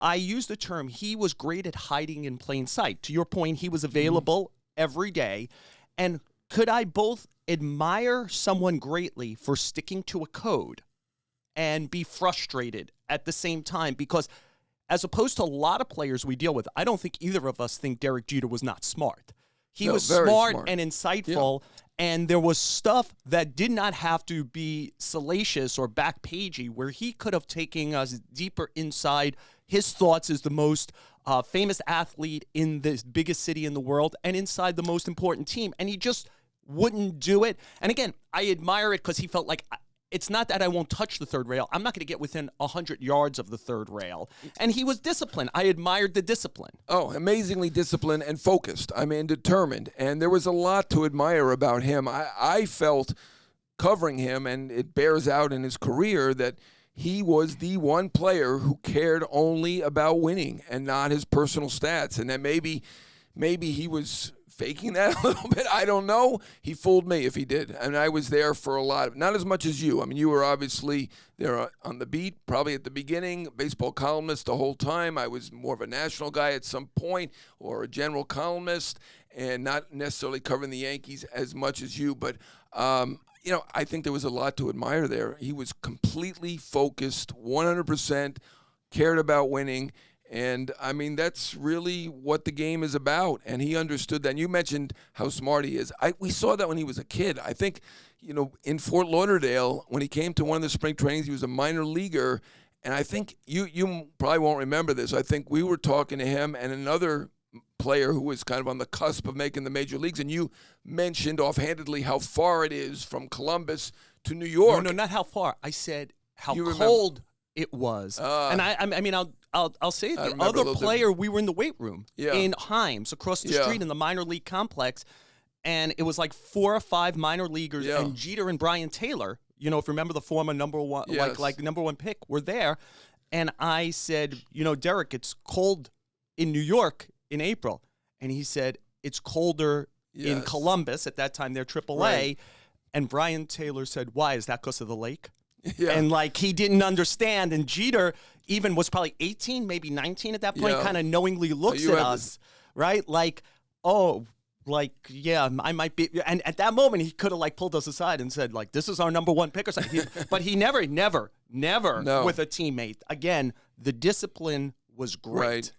I use the term, he was great at hiding in plain sight. To your point, he was available every day. And could I both admire someone greatly for sticking to a code and be frustrated at the same time? Because as opposed to a lot of players we deal with, I don't think either of us think Derek Jeter was not smart. He was smart and insightful, and there was stuff that did not have to be salacious or back-pagey, where he could have taken us deeper inside his thoughts as the most famous athlete in the biggest city in the world and inside the most important team, and he just wouldn't do it. And again, I admire it because he felt like, it's not that I won't touch the third rail. I'm not going to get within 100 yards of the third rail. And he was disciplined. I admired the discipline. Oh, amazingly disciplined and focused. I mean, determined. And there was a lot to admire about him. I felt covering him, and it bears out in his career, that he was the one player who cared only about winning and not his personal stats. And that maybe he was faking that a little bit. I don't know. He fooled me if he did. And I was there for a lot of, not as much as you. I mean, you were obviously there on the beat, probably at the beginning, baseball columnist the whole time. I was more of a national guy at some point, or a general columnist, and not necessarily covering the Yankees as much as you. But, I think there was a lot to admire there. He was completely focused, 100%, cared about winning. And, I mean, that's really what the game is about. And he understood that. And you mentioned how smart he is. We saw that when he was a kid. I think, in Fort Lauderdale, when he came to one of the spring trainings, he was a minor leaguer. And I think you probably won't remember this. I think we were talking to him and another player who was kind of on the cusp of making the major leagues. And you mentioned offhandedly how far it is from Columbus to New York. No, not how far. I said how cold it was. And I mean, I'll say it. The other player, we were in the weight room in Himes across the street in the minor league complex, and it was like 4 or 5 minor leaguers, and Jeter and Brian Taylor, if you remember the former number one, like number one pick, were there. And I said, Derek, it's cold in New York in April. And he said, it's colder in Columbus. At that time, they're AAA. Right. And Brian Taylor said, why? Is that because of the lake? Yeah. And he didn't understand. And Jeter even was probably 18, maybe 19 at that point, kind of knowingly looks at us, right? I might be. And at that moment, he could have pulled us aside and said, this is our number one pick or something. But he never with a teammate. Again, the discipline was great. Right.